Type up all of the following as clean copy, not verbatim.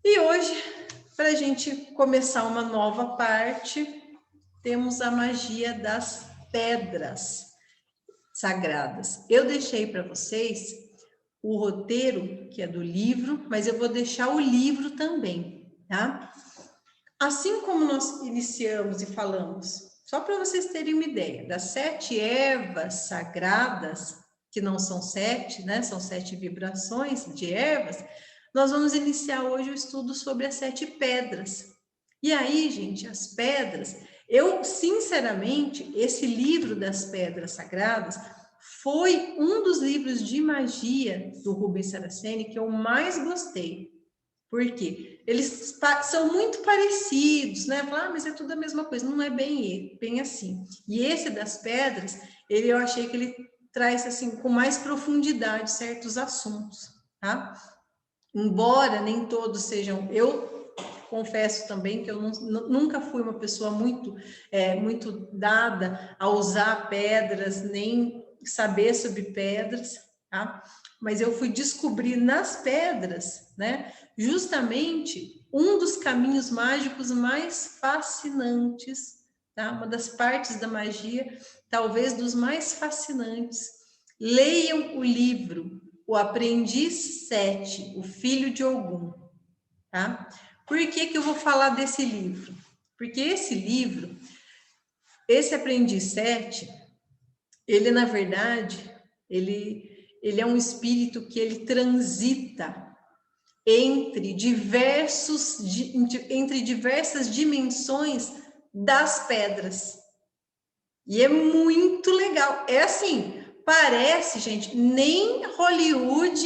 E hoje, para a gente começar uma nova parte, temos a magia das pedras sagradas. Eu deixei para vocês o roteiro, que é do livro, mas eu vou deixar o livro também, tá? Assim como nós iniciamos e falamos, só para vocês terem uma ideia, das 7 ervas sagradas, que não são 7, né? São 7 vibrações de ervas, nós vamos iniciar hoje o estudo sobre as 7 pedras. E aí, gente, as pedras, eu, sinceramente, esse livro das pedras sagradas foi um dos livros de magia do Rubens Saraceni que eu mais gostei. Por quê? Eles são muito parecidos, né? Falar, mas é tudo a mesma coisa. Não é bem assim. E esse das pedras, eu achei que ele traz assim com mais profundidade certos assuntos, tá? Embora nem todos sejam, eu confesso também que eu nunca fui uma pessoa muito dada a usar pedras, nem saber sobre pedras, tá? Mas eu fui descobrir nas pedras, né, justamente um dos caminhos mágicos mais fascinantes, tá? Uma das partes da magia, talvez dos mais fascinantes. Leiam o livro O Aprendiz 7, o Filho de Ogum, tá? Por que eu vou falar desse livro? Porque esse livro, esse Aprendiz 7, ele, na verdade, ele é um espírito que ele transita entre diversas dimensões das pedras. E é muito legal. É assim, parece, gente, nem Hollywood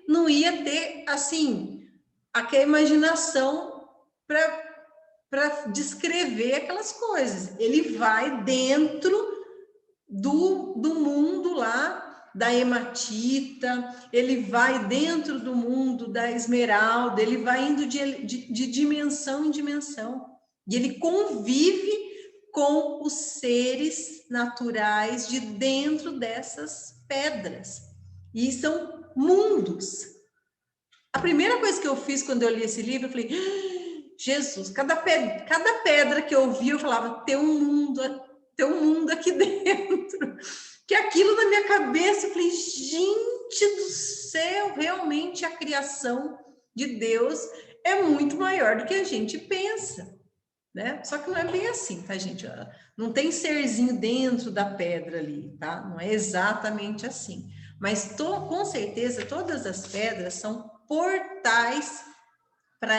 não ia ter, assim, aquela imaginação para descrever aquelas coisas. Ele vai dentro do mundo lá da hematita, ele vai dentro do mundo da esmeralda, ele vai indo de dimensão em dimensão. E ele convive com os seres naturais de dentro dessas pedras. E são mundos. A primeira coisa que eu fiz quando eu li esse livro, eu falei, Jesus, cada pedra que eu vi, eu falava, tem um mundo aqui dentro. Que aquilo na minha cabeça, eu falei, gente do céu, realmente a criação de Deus é muito maior do que a gente pensa, né? Só que não é bem assim, tá, gente? Não tem serzinho dentro da pedra ali, tá? Não é exatamente assim. Mas com certeza todas as pedras são portais para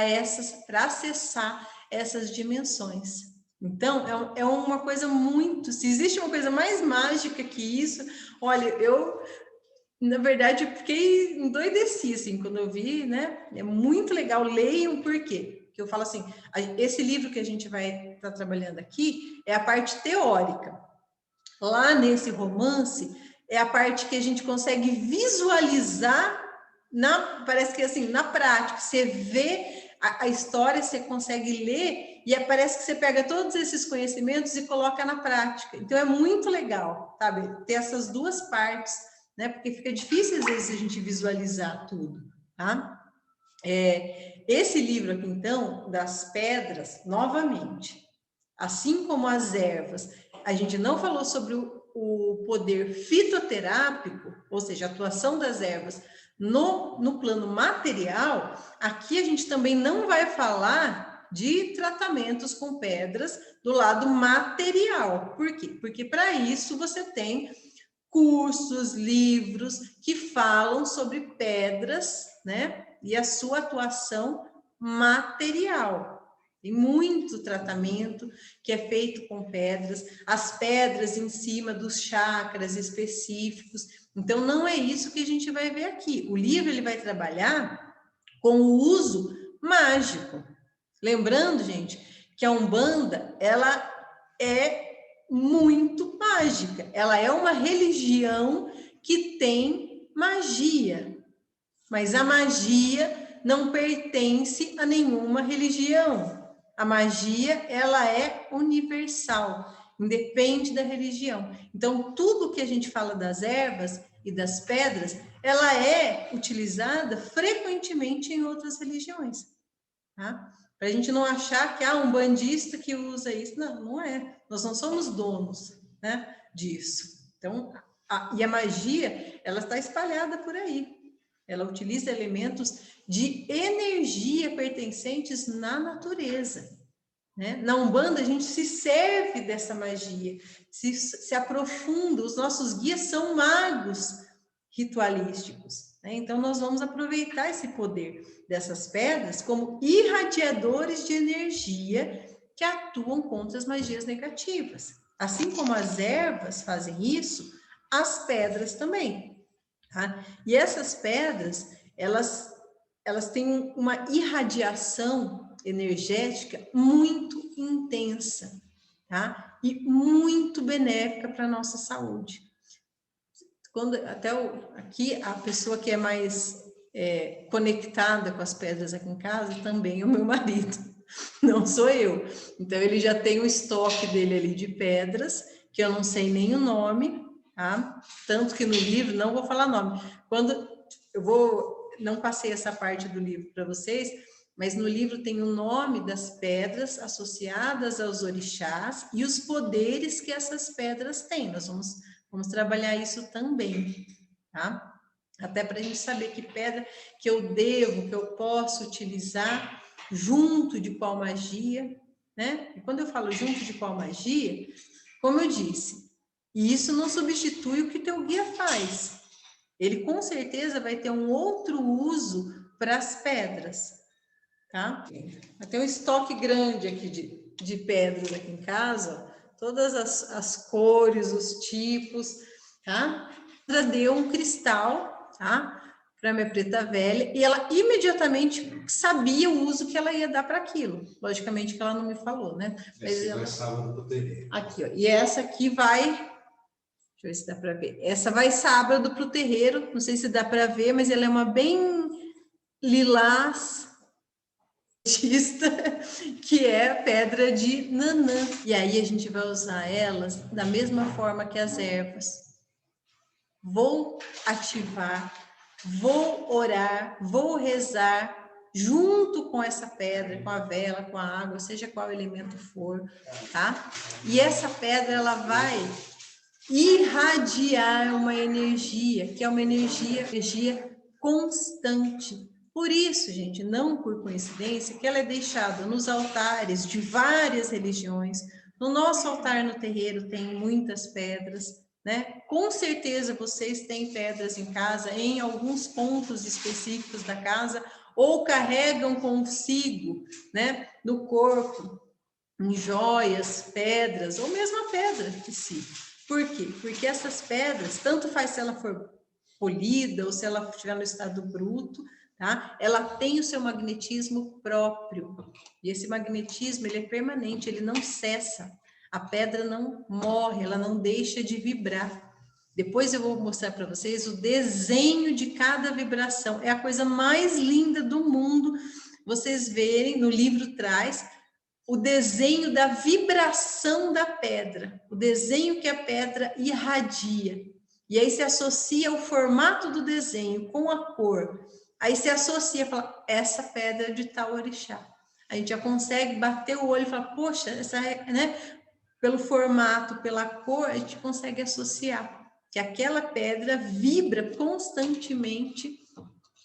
acessar essas dimensões. Então, é uma coisa muito... Se existe uma coisa mais mágica que isso, olha, eu, na verdade, fiquei endoideci, assim, quando eu vi, né? É muito legal, leiam, por quê? Porque eu falo assim, esse livro que a gente vai estar trabalhando aqui é a parte teórica. Lá nesse romance, é a parte que a gente consegue visualizar, parece que assim, na prática, você vê a história, você consegue ler, e parece que você pega todos esses conhecimentos e coloca na prática. Então, é muito legal, sabe? Ter essas duas partes, né? Porque fica difícil, às vezes, a gente visualizar tudo, tá? Esse livro aqui, então, das pedras, novamente, assim como as ervas, a gente não falou sobre o poder fitoterápico, ou seja, a atuação das ervas no plano material, aqui a gente também não vai falar de tratamentos com pedras do lado material. Por quê? Porque para isso você tem cursos, livros que falam sobre pedras, né? E a sua atuação material. Tem muito tratamento que é feito com pedras, as pedras em cima dos chakras específicos. Então, não é isso que a gente vai ver aqui. O livro ele vai trabalhar com o uso mágico. Lembrando, gente, que a Umbanda, ela é muito mágica. Ela é uma religião que tem magia. Mas a magia não pertence a nenhuma religião. A magia, ela é universal, independe da religião. Então, tudo que a gente fala das ervas e das pedras, ela é utilizada frequentemente em outras religiões. tá? Para a gente não achar que um bandista que usa isso. Não, não é. Nós não somos donos, né, disso. Então, e a magia, ela está espalhada por aí. Ela utiliza elementos de energia pertencentes na natureza, né? Na Umbanda, a gente se serve dessa magia, se aprofunda. Os nossos guias são magos ritualísticos, né? Então, nós vamos aproveitar esse poder dessas pedras como irradiadores de energia que atuam contra as magias negativas. Assim como as ervas fazem isso, as pedras também. Tá? E essas pedras, elas têm uma irradiação energética muito intensa, tá? E muito benéfica para a nossa saúde. Quando até aqui a pessoa que é mais conectada com as pedras aqui em casa também é o meu marido, não sou eu. Então ele já tem um estoque dele ali de pedras que eu não sei nem o nome, tá? Tanto que no livro não vou falar nome. Quando não passei essa parte do livro para vocês, mas no livro tem o nome das pedras associadas aos orixás e os poderes que essas pedras têm. Nós vamos trabalhar isso também, tá? Até para a gente saber que pedra que eu posso utilizar junto de qual magia, né? E quando eu falo junto de qual magia, como eu disse, isso não substitui o que teu guia faz. Ele com certeza vai ter um outro uso para as pedras, tá? Tem um estoque grande aqui de pedras aqui em casa, todas as cores, os tipos, tá? Ela deu um cristal, tá? Para minha preta velha, e ela imediatamente sabia o uso que ela ia dar para aquilo. Logicamente que ela não me falou, né? Mas essa vai sábado pro terreiro. Aqui, ó. E essa aqui vai. Deixa eu ver se dá para ver. Essa vai sábado para o terreiro. Não sei se dá para ver, mas ela é uma bem lilás, que é pedra de nanã. E aí a gente vai usar elas da mesma forma que as ervas. Vou ativar, vou orar, vou rezar junto com essa pedra, com a vela, com a água, seja qual elemento for, tá? E essa pedra, ela vai irradiar uma energia, que é uma energia constante. Por isso, gente, não por coincidência, que ela é deixada nos altares de várias religiões. No nosso altar no terreiro tem muitas pedras, né? Com certeza vocês têm pedras em casa, em alguns pontos específicos da casa, ou carregam consigo, né, no corpo, em joias, pedras, ou mesmo a pedra em si. Por quê? Porque essas pedras, tanto faz se ela for polida ou se ela estiver no estado bruto, tá? Ela tem o seu magnetismo próprio. E esse magnetismo, ele é permanente, ele não cessa. A pedra não morre, ela não deixa de vibrar. Depois eu vou mostrar para vocês o desenho de cada vibração. É a coisa mais linda do mundo. Vocês verem, no livro traz o desenho da vibração da pedra, o desenho que a pedra irradia. E aí se associa o formato do desenho com a cor. Aí se associa, fala, essa pedra é de tal orixá. A gente já consegue bater o olho e falar, poxa, essa, né? Pelo formato, pela cor, a gente consegue associar que aquela pedra vibra constantemente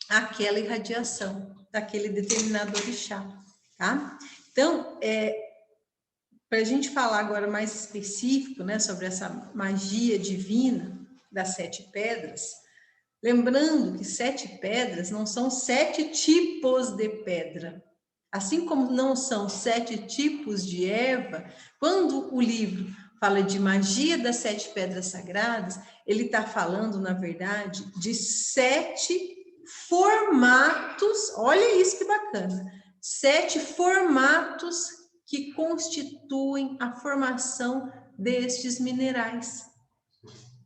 aquela irradiação daquele determinado orixá, tá? Então, para a gente falar agora mais específico, né, sobre essa magia divina das 7 pedras, lembrando que 7 pedras não são 7 tipos de pedra. Assim como não são 7 tipos de erva, quando o livro fala de magia das 7 pedras sagradas, ele está falando, na verdade, de 7 formatos, olha isso que bacana, 7 formatos que constituem a formação destes minerais,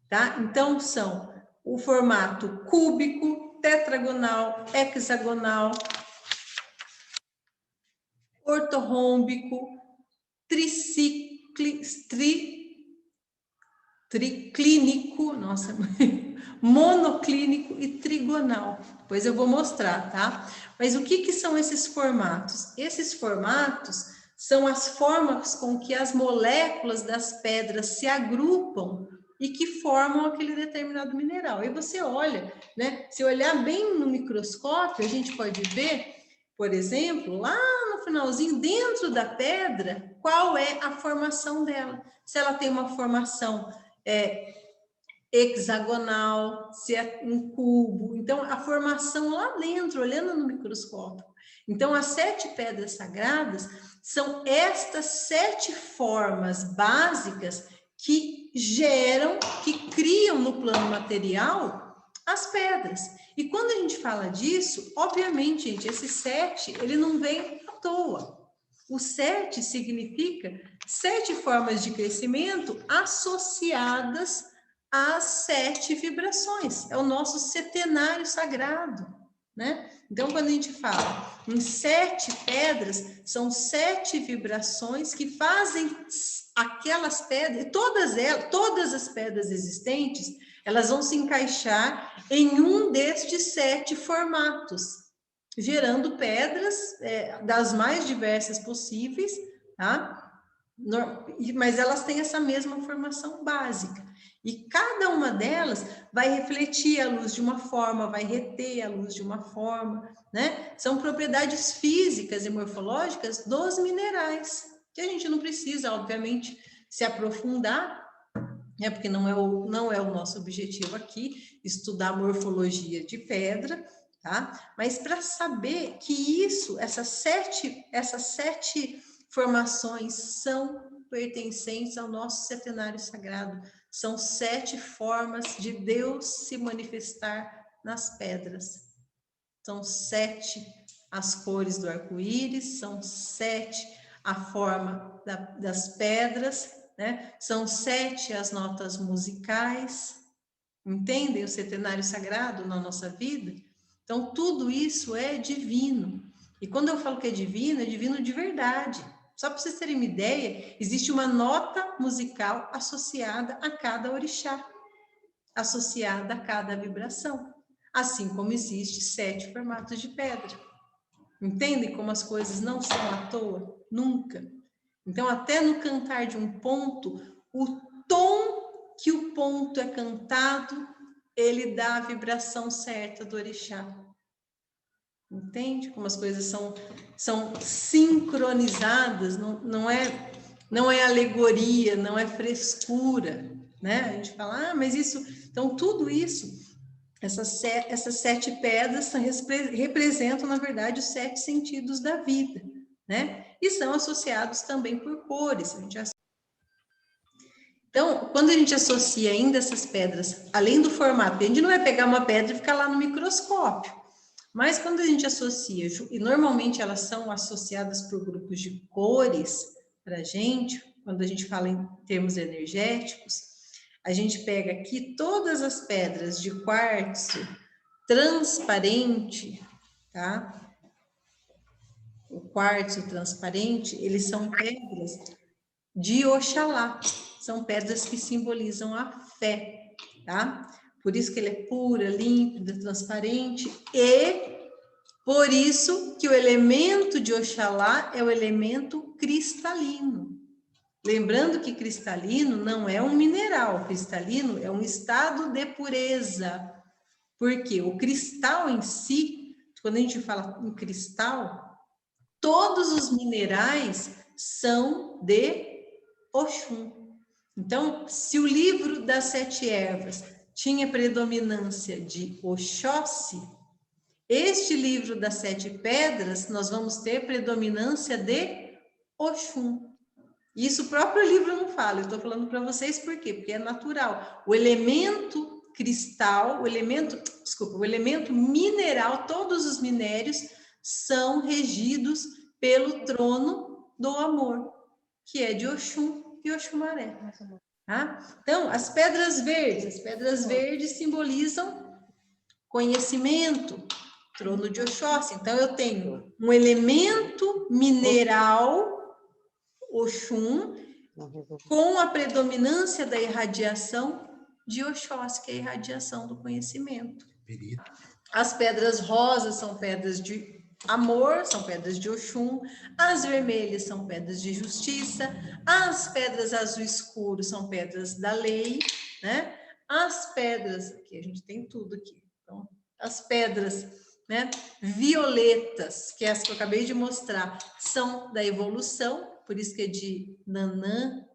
tá? Então, são o formato cúbico, tetragonal, hexagonal, ortorrômbico, triclínico, nossa, monoclínico e trigonal. Depois eu vou mostrar, tá? Mas o que são esses formatos? Esses formatos são as formas com que as moléculas das pedras se agrupam e que formam aquele determinado mineral. E você olha, né? Se olhar bem no microscópio, a gente pode ver, por exemplo, lá no finalzinho, dentro da pedra, qual é a formação dela. Se ela tem uma formação hexagonal, se é um cubo. Então, a formação lá dentro, olhando no microscópio. Então, as 7 pedras sagradas são estas 7 formas básicas que geram, que criam no plano material as pedras. E quando a gente fala disso, obviamente, gente, esse 7, ele não vem à toa. O 7 significa 7 formas de crescimento associadas às 7 vibrações. É o nosso setenário sagrado, né? Então, quando a gente fala em 7 pedras, são 7 vibrações que fazem aquelas pedras, todas as pedras existentes, elas vão se encaixar em um destes 7 formatos, gerando pedras das mais diversas possíveis, tá? Mas elas têm essa mesma formação básica. E cada uma delas vai refletir a luz de uma forma, vai reter a luz de uma forma, né? São propriedades físicas e morfológicas dos minerais, que a gente não precisa, obviamente, se aprofundar, né? Porque não é o nosso objetivo aqui, estudar morfologia de pedra, tá? Mas para saber que essas sete formações são pertencentes ao nosso setenário sagrado. São 7 formas de Deus se manifestar nas pedras. São 7 as cores do arco-íris, são 7 a forma das pedras, né? São 7 as notas musicais. Entendem o setenário sagrado na nossa vida? Então, tudo isso é divino. E quando eu falo que é divino de verdade. Só para vocês terem uma ideia, existe uma nota musical associada a cada orixá, associada a cada vibração. Assim como existe 7 formatos de pedra. Entendem como as coisas não são à toa? Nunca. Então, até no cantar de um ponto, o tom que o ponto é cantado, ele dá a vibração certa do orixá. Entende como as coisas são sincronizadas, não é alegoria, não é frescura, né? A gente fala, mas isso... Então, tudo isso, essas 7 pedras representam, na verdade, os 7 sentidos da vida, né? E são associados também por cores. Então, quando a gente associa ainda essas pedras, além do formato, a gente não vai pegar uma pedra e ficar lá no microscópio. Mas quando a gente associa, e normalmente elas são associadas por grupos de cores para a gente, quando a gente fala em termos energéticos, a gente pega aqui todas as pedras de quartzo transparente, tá? O quartzo transparente, eles são pedras de Oxalá, são pedras que simbolizam a fé, tá? Por isso que ele é pura, límpida, transparente e por isso que o elemento de Oxalá é o elemento cristalino. Lembrando que cristalino não é um mineral, cristalino é um estado de pureza. Porque o cristal em si, quando a gente fala em cristal, todos os minerais são de Oxum. Então, se o livro das 7 ervas tinha predominância de Oxóssi, este livro das 7 pedras, nós vamos ter predominância de Oxum. Isso o próprio livro não fala, eu estou falando para vocês por quê? Porque é natural. O elemento cristal, o elemento mineral, todos os minérios são regidos pelo trono do amor, que é de Oxum e Oxumaré. Tá? Então, as pedras verdes simbolizam conhecimento, trono de Oxóssi. Então, eu tenho um elemento mineral, Oxum, com a predominância da irradiação de Oxóssi, que é a irradiação do conhecimento. As pedras rosas são pedras de amor, são pedras de Oxum. As vermelhas são pedras de justiça. As pedras azul escuro são pedras da lei, né? As pedras, aqui a gente tem tudo aqui. Então, as pedras, né, violetas, que é as que eu acabei de mostrar, são da evolução, por isso que é de Nanã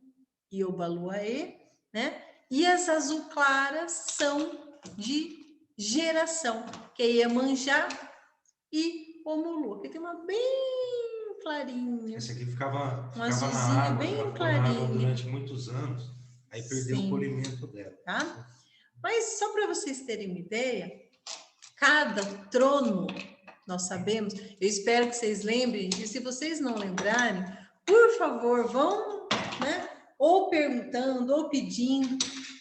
e Obaluaê, né? E as azul claras são de geração, que é Iemanjá e Omulu. Aqui tem uma bem clarinha. Esse aqui ficava na azulzinha água, bem clarinha durante muitos anos, aí perdeu Sim. o polimento dela. Tá? Mas só para vocês terem uma ideia, cada trono, nós sabemos, eu espero que vocês lembrem, e se vocês não lembrarem, por favor, vão, né, ou perguntando, ou pedindo,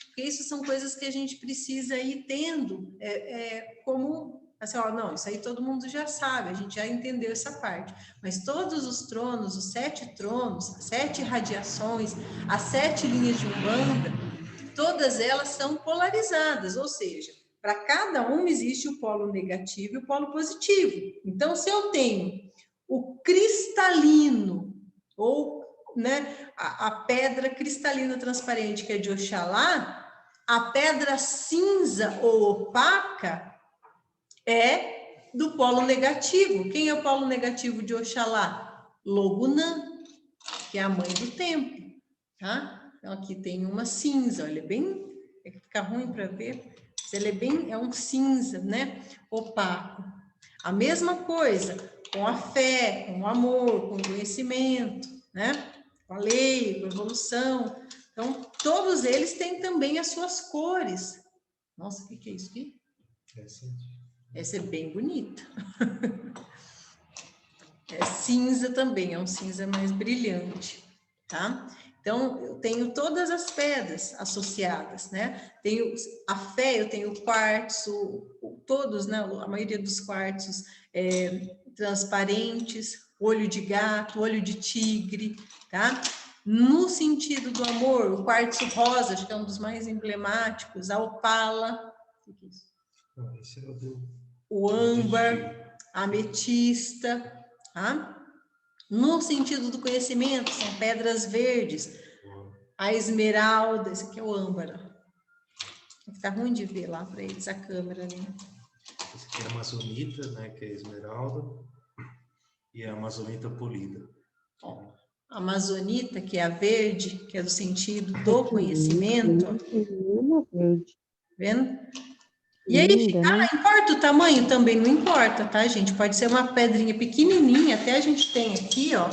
porque isso são coisas que a gente precisa ir tendo, como, assim, ó, não, isso aí todo mundo já sabe, a gente já entendeu essa parte, mas todos os tronos, os 7 tronos, as 7 radiações, as 7 linhas de Umbanda, todas elas são polarizadas, ou seja, para cada uma existe o polo negativo e o polo positivo. Então, se eu tenho o cristalino, ou, né, a pedra cristalina transparente, que é de Oxalá, a pedra cinza ou opaca é do polo negativo. Quem é o polo negativo de Oxalá? Logunã, que é a mãe do tempo, tá? Então, aqui tem uma cinza, olha, bem... É que fica ruim para ver, mas ele é bem... É um cinza, né? Opaco. A mesma coisa com a fé, com o amor, com o conhecimento, né? Com a lei, com a evolução. Então, todos eles têm também as suas cores. Nossa, o que é isso aqui? Essa é bem bonita. É cinza também, é um cinza mais brilhante, tá? Então, eu tenho todas as pedras associadas, né? Tenho a fé, eu tenho o quartzo, todos, né? A maioria dos quartzos transparentes, olho de gato, olho de tigre, tá? No sentido do amor, o quartzo rosa, acho que é um dos mais emblemáticos, a opala, o que é isso? Esse é O âmbar, a ametista, tá? No sentido do conhecimento, são pedras verdes, a esmeralda, esse aqui é o âmbar. Fica ruim de ver lá para eles a câmera, né? Esse aqui é a amazonita, né, que é a esmeralda, e a amazonita polida. Ó, a amazonita, que é a verde, que é do sentido do conhecimento, ó. Vendo? E aí, importa o tamanho? Também não importa, tá, gente? Pode ser uma pedrinha pequenininha, até a gente tem aqui, ó.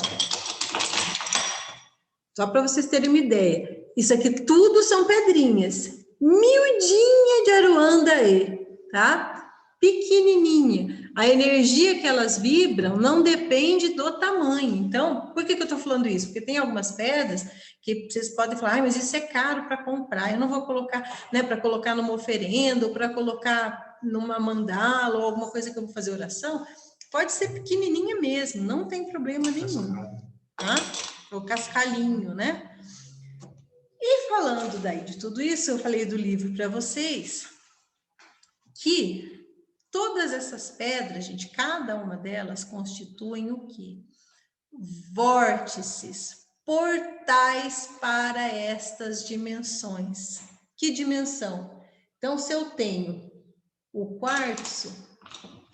Só para vocês terem uma ideia. Isso aqui tudo são pedrinhas. Miudinha de Aruandaê, tá? Pequenininha. A energia que elas vibram não depende do tamanho. Então, por que eu tô falando isso? Porque tem algumas pedras que vocês podem falar, mas isso é caro para comprar, eu não vou colocar, né, para colocar numa oferenda, ou para colocar numa mandala, ou alguma coisa que eu vou fazer oração. Pode ser pequenininha mesmo, não tem problema nenhum, tá? O cascalhinho, né? E falando daí de tudo isso, eu falei do livro para vocês, que todas essas pedras, gente, cada uma delas constituem o quê? Vórtices, portais para estas dimensões. Que dimensão? Então, se eu tenho o quartzo,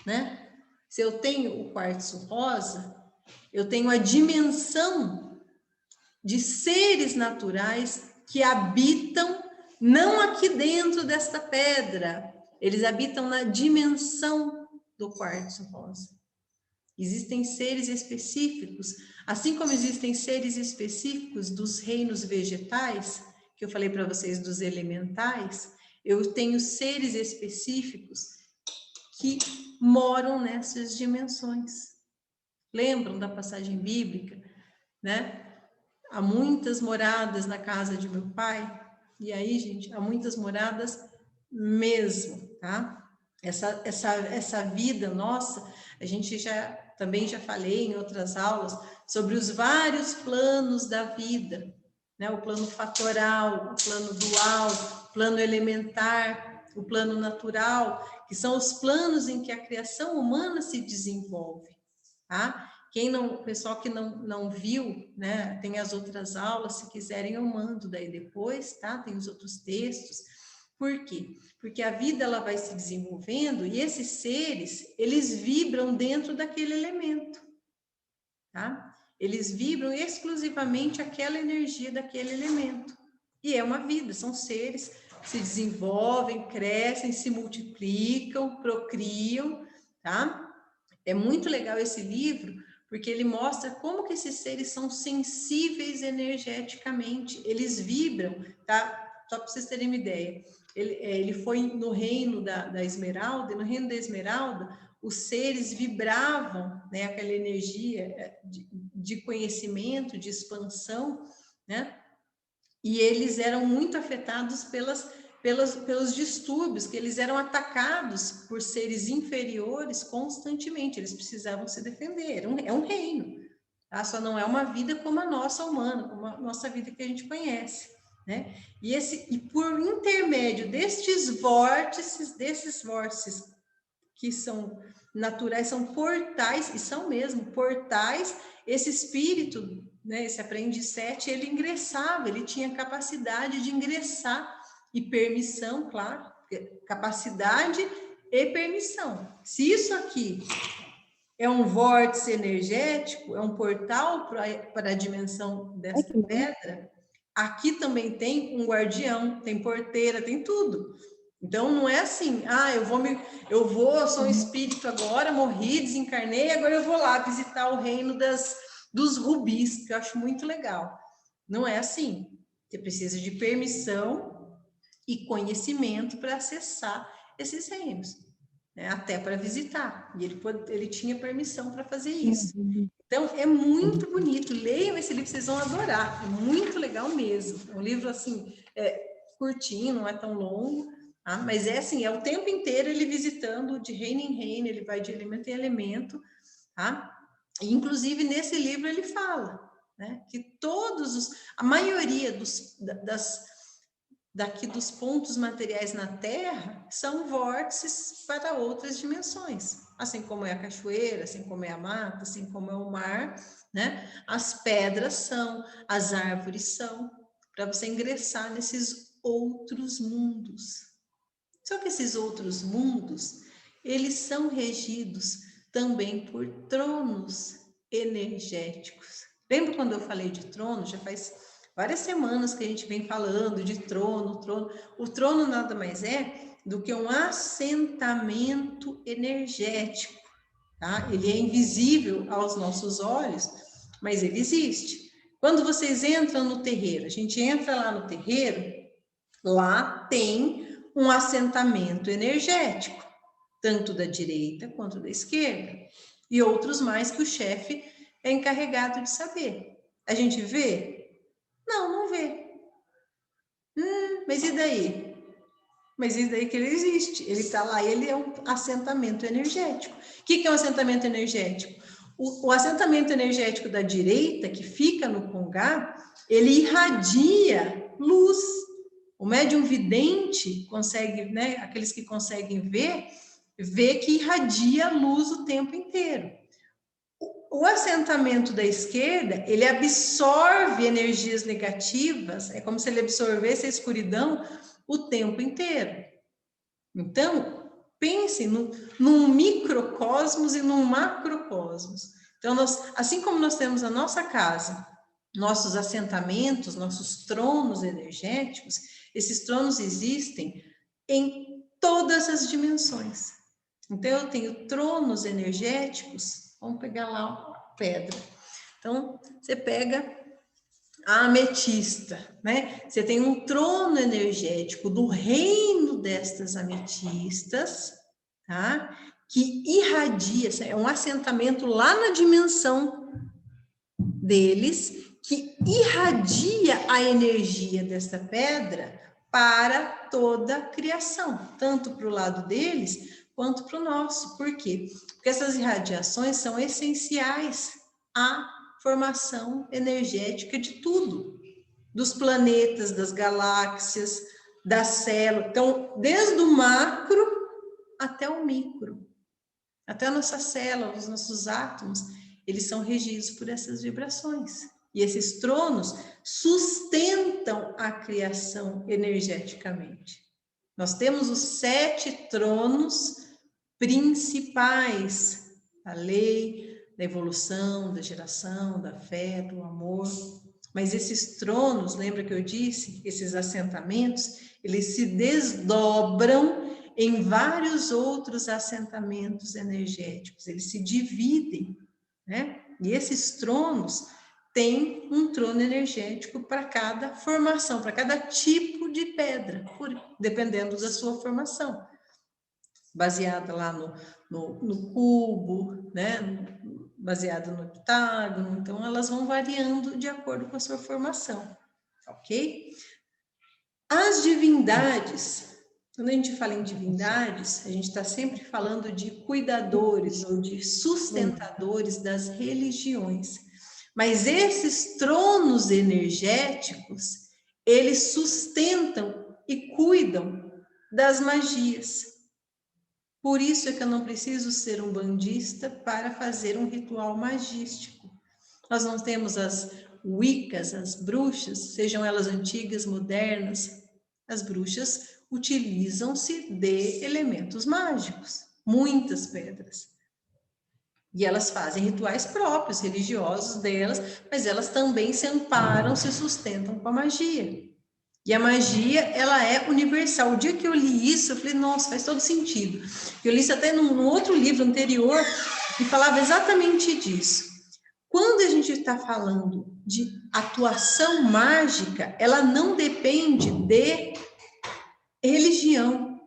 né? Se eu tenho o quartzo rosa, eu tenho a dimensão de seres naturais que habitam não aqui dentro desta pedra, eles habitam na dimensão do quartzo rosa. Existem seres específicos, assim como existem seres específicos dos reinos vegetais, que eu falei para vocês dos elementais, eu tenho seres específicos que moram nessas dimensões. Lembram da passagem bíblica, né? Há muitas moradas na casa de meu pai, e aí, gente, há muitas moradas mesmo, tá? Essa vida nossa, a gente também já falei em outras aulas sobre os vários planos da vida, né? O plano fatoral, o plano dual, o plano elementar, o plano natural, que são os planos em que a criação humana se desenvolve, tá? O pessoal que não viu, né, tem as outras aulas, se quiserem eu mando daí depois, tá? Tem os outros textos. Por quê? Porque a vida ela vai se desenvolvendo e esses seres, eles vibram dentro daquele elemento, tá? Eles vibram exclusivamente aquela energia daquele elemento. E é uma vida, são seres que se desenvolvem, crescem, se multiplicam, procriam, tá? É muito legal esse livro, porque ele mostra como que esses seres são sensíveis energeticamente, eles vibram, tá? Só para vocês terem uma ideia. Ele foi no reino da Esmeralda, e no reino da Esmeralda, os seres vibravam, né, aquela energia de conhecimento, de expansão, né? E eles eram muito afetados pelos distúrbios, que eles eram atacados por seres inferiores constantemente, eles precisavam se defender, é um reino, tá? Só não é uma vida como a nossa humana, como a nossa vida que a gente conhece, né? E por intermédio desses vórtices que são naturais, são portais, e são mesmo portais, esse espírito, né, esse aprendiz 7, ele ingressava, ele tinha capacidade de ingressar, e permissão, claro, capacidade e permissão. Se isso aqui é um vórtice energético, é um portal para a dimensão dessa pedra, aqui também tem um guardião, tem porteira, tem tudo. Então não é assim, eu sou um espírito agora, morri, desencarnei, agora eu vou lá visitar o reino dos rubis, que eu acho muito legal. Não é assim. Você precisa de permissão e conhecimento para acessar esses reinos, né? Até para visitar. E ele tinha permissão para fazer isso. Então é muito bonito. Leiam esse livro, vocês vão adorar. É muito legal mesmo. É um livro assim, curtinho, não é tão longo. Ah, mas é assim, é o tempo inteiro ele visitando de reino em reino, ele vai de elemento em elemento, tá? E, inclusive, nesse livro ele fala, né, que a maioria daqui dos pontos materiais na Terra são vórtices para outras dimensões, assim como é a cachoeira, assim como é a mata, assim como é o mar, né? As pedras são, as árvores são, para você ingressar nesses outros mundos. Só que esses outros mundos, eles são regidos também por tronos energéticos. Lembra quando eu falei de trono? Já faz várias semanas que a gente vem falando de trono. O trono nada mais é do que um assentamento energético, tá? Ele é invisível aos nossos olhos, mas ele existe. Quando vocês entram no terreiro, a gente entra lá no terreiro, lá tem um assentamento energético, tanto da direita quanto da esquerda, e outros mais que o chefe é encarregado de saber. A gente vê? Não vê. Mas e daí? Mas e daí que ele existe? Ele está lá, ele é um assentamento energético. O que é um assentamento energético? O assentamento energético da direita, que fica no Congá, ele irradia luz. O médium vidente consegue, né, aqueles que conseguem ver que irradia luz o tempo inteiro. O assentamento da esquerda, ele absorve energias negativas, é como se ele absorvesse a escuridão o tempo inteiro. Então, pense num microcosmos e num macrocosmos. Então, assim como nós temos a nossa casa, nossos assentamentos, nossos tronos energéticos, esses tronos existem em todas as dimensões. Então, eu tenho tronos energéticos, vamos pegar lá a pedra. Então, você pega a ametista, né? Você tem um trono energético do reino destas ametistas, tá? Que irradia, é um assentamento lá na dimensão deles, que irradia a energia desta pedra para toda a criação, tanto para o lado deles quanto para o nosso. Por quê? Porque essas irradiações são essenciais à formação energética de tudo. dos planetas, das galáxias, das células. Então, desde o macro até o micro, até a nossa célula, os nossos átomos, eles são regidos por essas vibrações. E esses tronos sustentam a criação energeticamente. Nós temos os 7 tronos principais: a lei, da evolução, da geração, da fé, do amor. Mas esses tronos, lembra que eu disse? Esses assentamentos, eles se desdobram em vários outros assentamentos energéticos. Eles se dividem, né? E esses tronos têm um trono energético para cada formação, para cada tipo de pedra, dependendo da sua formação. Baseada lá no cubo, né? Baseada no octágono. Então, elas vão variando de acordo com a sua formação, ok? As divindades, quando a gente fala em divindades, a gente está sempre falando de cuidadores ou de sustentadores das religiões. Mas esses tronos energéticos, eles sustentam e cuidam das magias. Por isso é que eu não preciso ser um bandista para fazer um ritual magístico. Nós não temos as wiccas, as bruxas, sejam elas antigas, modernas. As bruxas utilizam-se de elementos mágicos, muitas pedras. E elas fazem rituais próprios, religiosos delas, mas elas também se amparam, se sustentam com a magia. E a magia, ela é universal. O dia que eu li isso, eu falei, nossa, faz todo sentido. Eu li isso até num outro livro anterior, que falava exatamente disso. Quando a gente está falando de atuação mágica, ela não depende de religião.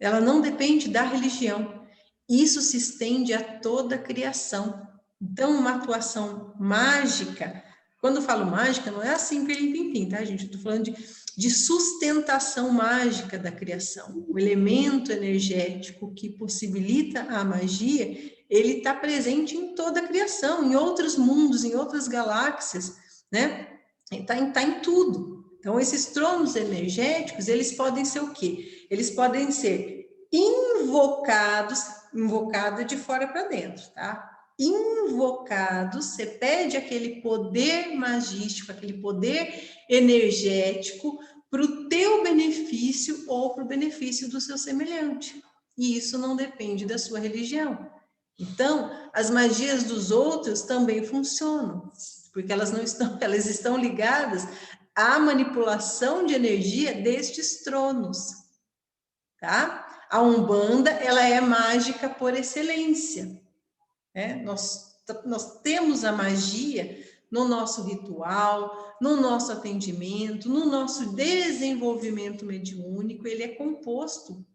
Ela não depende da religião. Isso se estende a toda a criação. Então, uma atuação mágica, quando eu falo mágica, não é assim, pim, tá, gente? Eu estou falando de sustentação mágica da criação. O elemento energético que possibilita a magia, ele está presente em toda a criação, em outros mundos, em outras galáxias, né? Está em tudo. Então, esses tronos energéticos, eles podem ser o quê? Eles podem ser invocados, invocado de fora para dentro, tá? Invocados, você pede aquele poder magístico, aquele poder energético para o teu benefício ou para o benefício do seu semelhante. E isso não depende da sua religião. Então, as magias dos outros também funcionam, porque elas estão ligadas à manipulação de energia destes tronos, tá? A Umbanda, ela é mágica por excelência, né? Nós temos a magia no nosso ritual, no nosso atendimento, no nosso desenvolvimento mediúnico, ele é composto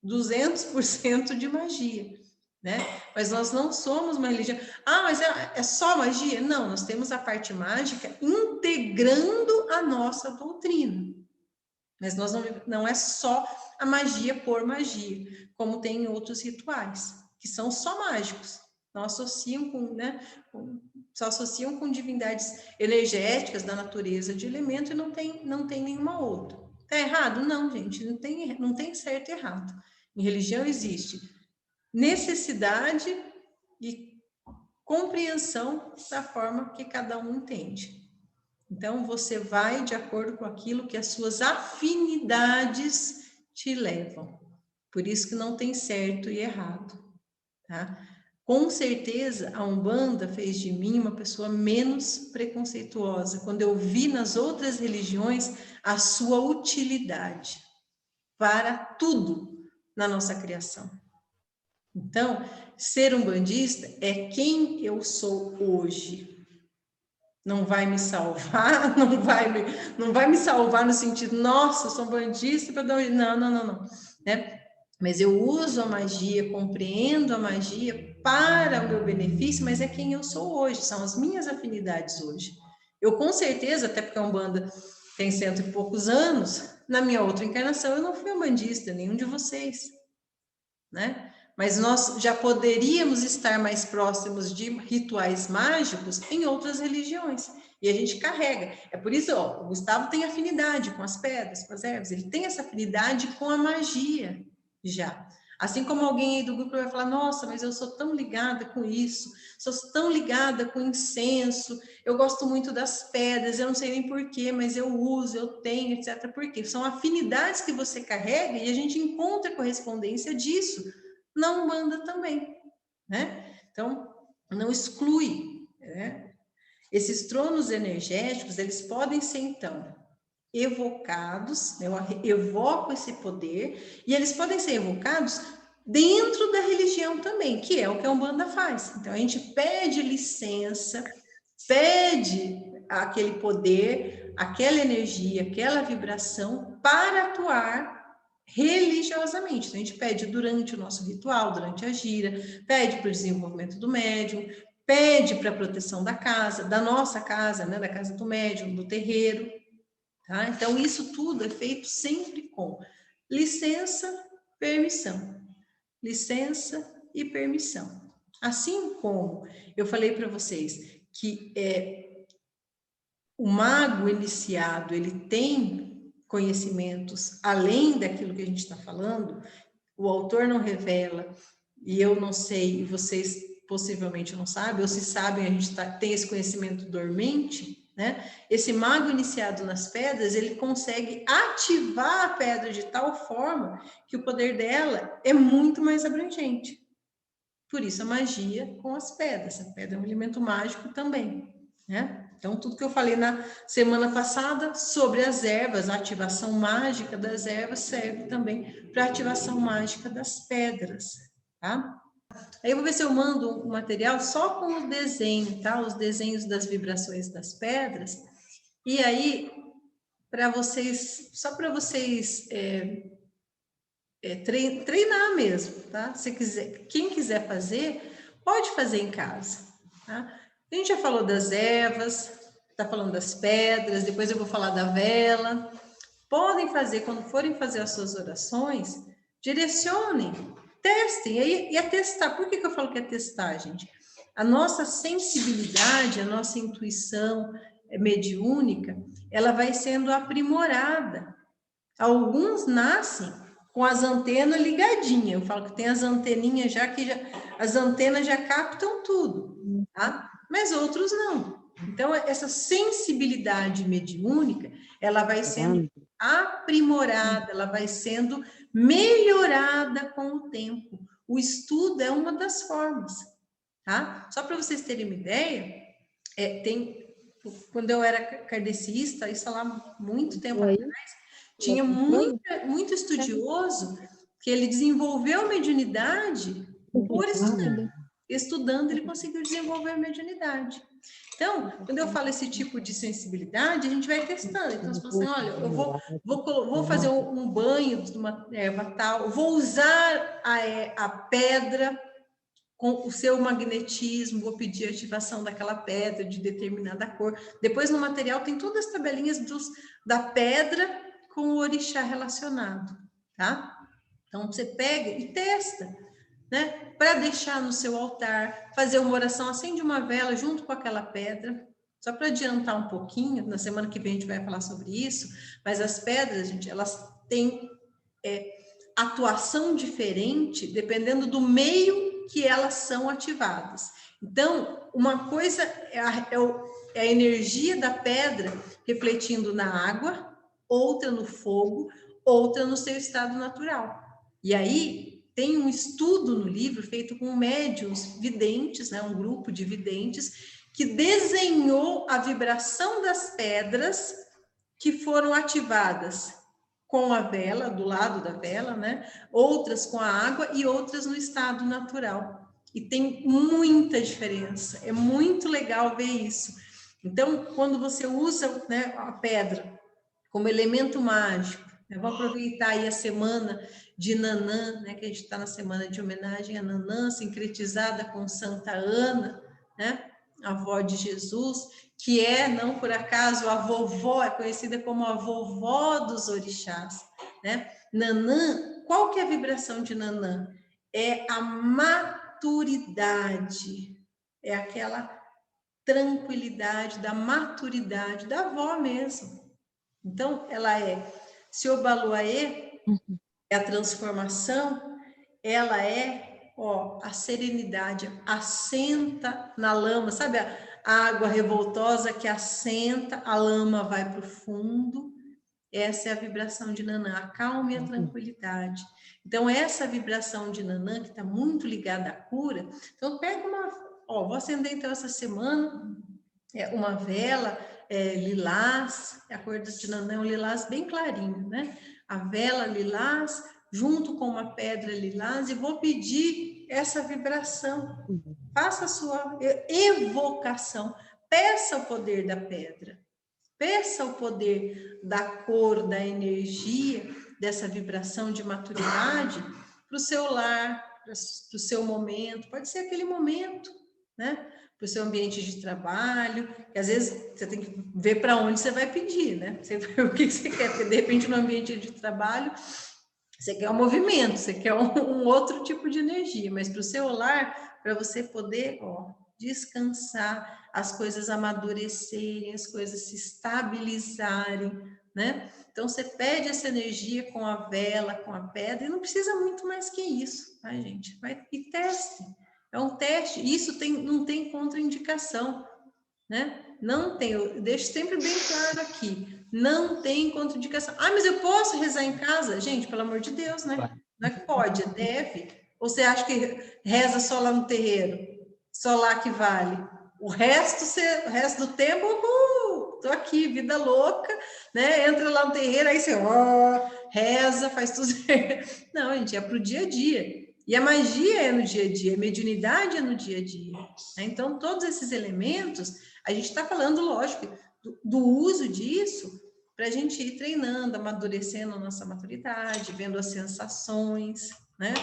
200% de magia, né? Mas nós não somos uma religião. Ah, mas é só magia? Não, nós temos a parte mágica integrando a nossa doutrina. Mas nós não é só a magia por magia, como tem em outros rituais, que são só mágicos. Não associam com, né? Só associam com divindades energéticas da natureza de elemento e não tem nenhuma outra. Tá errado? Não, gente, não tem certo e errado. Em religião existe necessidade e compreensão da forma que cada um entende. Então, você vai de acordo com aquilo que as suas afinidades te levam. Por isso que não tem certo e errado, tá? Com certeza, a Umbanda fez de mim uma pessoa menos preconceituosa, quando eu vi nas outras religiões a sua utilidade para tudo na nossa criação. Então, ser umbandista é quem eu sou hoje. Não vai me salvar, não vai me salvar no sentido, nossa, eu sou bandista para dar... Não. Né? Mas eu uso a magia, compreendo a magia para o meu benefício, mas é quem eu sou hoje, são as minhas afinidades hoje. Eu com certeza, até porque a Umbanda tem 100 e poucos anos, na minha outra encarnação eu não fui umbandista, nenhum de vocês, né? Mas nós já poderíamos estar mais próximos de rituais mágicos em outras religiões. E a gente carrega. É por isso, ó, o Gustavo tem afinidade com as pedras, com as ervas. Ele tem essa afinidade com a magia já. Assim como alguém aí do grupo vai falar, nossa, mas eu sou tão ligada com isso, sou tão ligada com incenso, eu gosto muito das pedras, eu não sei nem porquê, mas eu uso, eu tenho, etc. Por quê? São afinidades que você carrega e a gente encontra correspondência disso na Umbanda também, né? Então, não exclui, né? Esses tronos energéticos, eles podem ser, então, evocados, né? Eu evoco esse poder, e eles podem ser evocados dentro da religião também, que é o que a Umbanda faz. Então, a gente pede licença, pede aquele poder, aquela energia, aquela vibração para atuar religiosamente. Então, a gente pede durante o nosso ritual, durante a gira, pede para o desenvolvimento do médium, pede para a proteção da casa, da nossa casa, né, da casa do médium, do terreiro. Tá? Então, isso tudo é feito sempre com licença, permissão. Licença e permissão. Assim como eu falei para vocês que o mago iniciado, ele tem conhecimentos além daquilo que a gente está falando, o autor não revela, e eu não sei, e vocês possivelmente não sabem, ou se sabem, a gente tem esse conhecimento dormente, né? Esse mago iniciado nas pedras, ele consegue ativar a pedra de tal forma que o poder dela é muito mais abrangente. Por isso a magia com as pedras. A pedra é um elemento mágico também, né? Então, tudo que eu falei na semana passada sobre as ervas, a ativação mágica das ervas serve também para a ativação mágica das pedras, tá? Aí eu vou ver se eu mando um material só com o desenho, tá? Os desenhos das vibrações das pedras. E aí, para vocês, só para vocês treinar mesmo, tá? Se quiser, quem quiser fazer, pode fazer em casa, tá? A gente já falou das ervas, tá falando das pedras, depois eu vou falar da vela. Podem fazer, quando forem fazer as suas orações, direcionem, testem, e é testar. Por que eu falo que é testar, gente? A nossa sensibilidade, a nossa intuição mediúnica, ela vai sendo aprimorada. Alguns nascem com as antenas ligadinhas. Eu falo que tem as anteninhas as antenas já captam tudo, tá? Mas outros não. Então, essa sensibilidade mediúnica, ela vai sendo aprimorada, ela vai sendo melhorada com o tempo. O estudo é uma das formas, tá? Só para vocês terem uma ideia, quando eu era kardecista, isso lá muito tempo atrás, tinha muito estudioso que ele desenvolveu a mediunidade por estudando. Estudando, ele conseguiu desenvolver a mediunidade. Então, quando eu falo esse tipo de sensibilidade, a gente vai testando. Então, você fala assim, olha, eu vou fazer um banho de uma erva tal, vou usar a pedra com o seu magnetismo, vou pedir a ativação daquela pedra de determinada cor. Depois, no material, tem todas as tabelinhas da pedra com o orixá relacionado, tá? Então, você pega e testa, né? Para deixar no seu altar, fazer uma oração, acende uma vela junto com aquela pedra. Só para adiantar um pouquinho, na semana que vem a gente vai falar sobre isso, mas as pedras, gente, elas têm atuação diferente dependendo do meio que elas são ativadas. Então, uma coisa é a energia da pedra refletindo na água, outra no fogo, outra no seu estado natural. E aí, tem um estudo no livro feito com médiuns videntes, né, um grupo de videntes, que desenhou a vibração das pedras que foram ativadas com a vela, do lado da vela, né? Outras com a água e outras no estado natural. E tem muita diferença, é muito legal ver isso. Então, quando você usa, né, a pedra como elemento mágico, né? Vou aproveitar aí a semana de Nanã, né, que a gente está na semana de homenagem a Nanã, sincretizada com Santa Ana, né, a avó de Jesus, que é, não por acaso, a vovó, é conhecida como a vovó dos orixás, né? Nanã, qual que é a vibração de Nanã? é a maturidade, é aquela tranquilidade da maturidade da avó mesmo. Então, ela é Siobaluaê, é a transformação, ela é, ó, a serenidade, assenta na lama, sabe a água revoltosa que assenta, a lama vai para o fundo. Essa é a vibração de Nanã, a calma e a tranquilidade. Então, essa vibração de Nanã, que está muito ligada à cura, então pega uma, ó, vou acender então essa semana uma vela lilás, a cor de Nanã é um lilás bem clarinho, né? A vela lilás, junto com uma pedra lilás, e vou pedir essa vibração. Faça a sua evocação, peça o poder da pedra. Peça o poder da cor, da energia, dessa vibração de maturidade para o seu lar, para o seu momento. Pode ser aquele momento, né? Para o seu ambiente de trabalho, que às vezes você tem que ver para onde você vai pedir, né? O que você quer, porque de repente no ambiente de trabalho você quer um movimento, você quer um outro tipo de energia, mas para o seu lar, para você poder, ó, descansar, as coisas amadurecerem, as coisas se estabilizarem, né? Então, você pede essa energia com a vela, com a pedra, e não precisa muito mais que isso, tá, gente? Vai e teste. É um teste. Isso não tem contraindicação, né? Não tem, eu deixo sempre bem claro aqui, não tem contraindicação. Ah, mas eu posso rezar em casa? Gente, pelo amor de Deus, né? Não é que pode, é deve. Ou você acha que reza só lá no terreiro? Só lá que vale? O resto do tempo, tô aqui, vida louca, né? Entra lá no terreiro, aí você reza, faz tudo. Não, gente, é pro dia a dia. E a magia é no dia a dia, a mediunidade é no dia a dia. Né? Então, todos esses elementos, a gente está falando, lógico, do uso disso para a gente ir treinando, amadurecendo a nossa maturidade, vendo as sensações, né?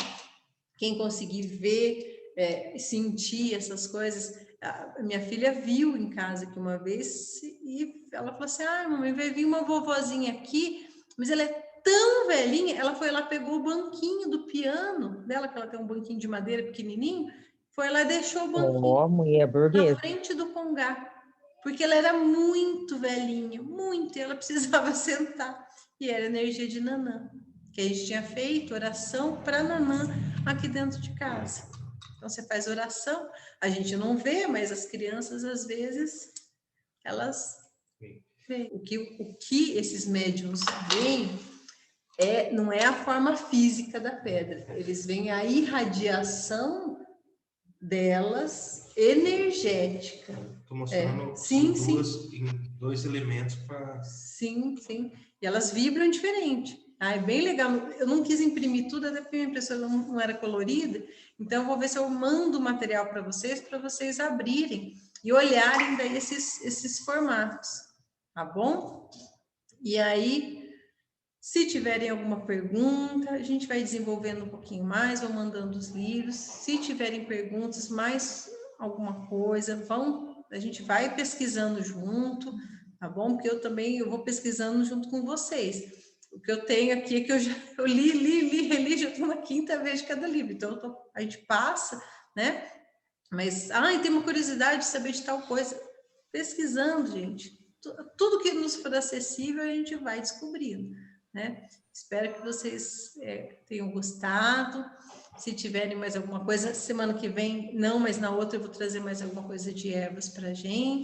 Quem conseguir ver, sentir essas coisas. A minha filha viu em casa aqui uma vez e ela falou assim, mamãe, vai vir uma vovozinha aqui, mas ela é tão velhinha, ela foi lá, pegou o banquinho do piano dela, que ela tem um banquinho de madeira pequenininho, foi lá e deixou o banquinho mulher burguesa. na frente do congá, porque ela era muito velhinha, muito, e ela precisava sentar, e era energia de Nanã, que a gente tinha feito oração para Nanã aqui dentro de casa. Então, você faz oração, a gente não vê, mas as crianças, às vezes, elas veem. O que esses médiums veem não é a forma física da pedra, eles veem a irradiação delas energética. Estou mostrando sim. dois elementos para... Sim. E elas vibram diferente. É bem legal. Eu não quis imprimir tudo, até porque a minha impressora não era colorida. Então, eu vou ver se eu mando o material para vocês abrirem e olharem daí esses formatos. Tá bom? E aí, se tiverem alguma pergunta, a gente vai desenvolvendo um pouquinho mais, vou mandando os livros. Se tiverem perguntas, mais alguma coisa, a gente vai pesquisando junto, tá bom? Porque eu vou pesquisando junto com vocês. O que eu tenho aqui é que eu reli, já estou na 5ª vez de cada livro. Então, a gente passa, né? Mas, tem uma curiosidade de saber de tal coisa. Pesquisando, gente. Tudo que nos for acessível, a gente vai descobrindo, né? Espero que vocês tenham gostado. Se tiverem mais alguma coisa, semana que vem, não, mas na outra eu vou trazer mais alguma coisa de ervas para a gente.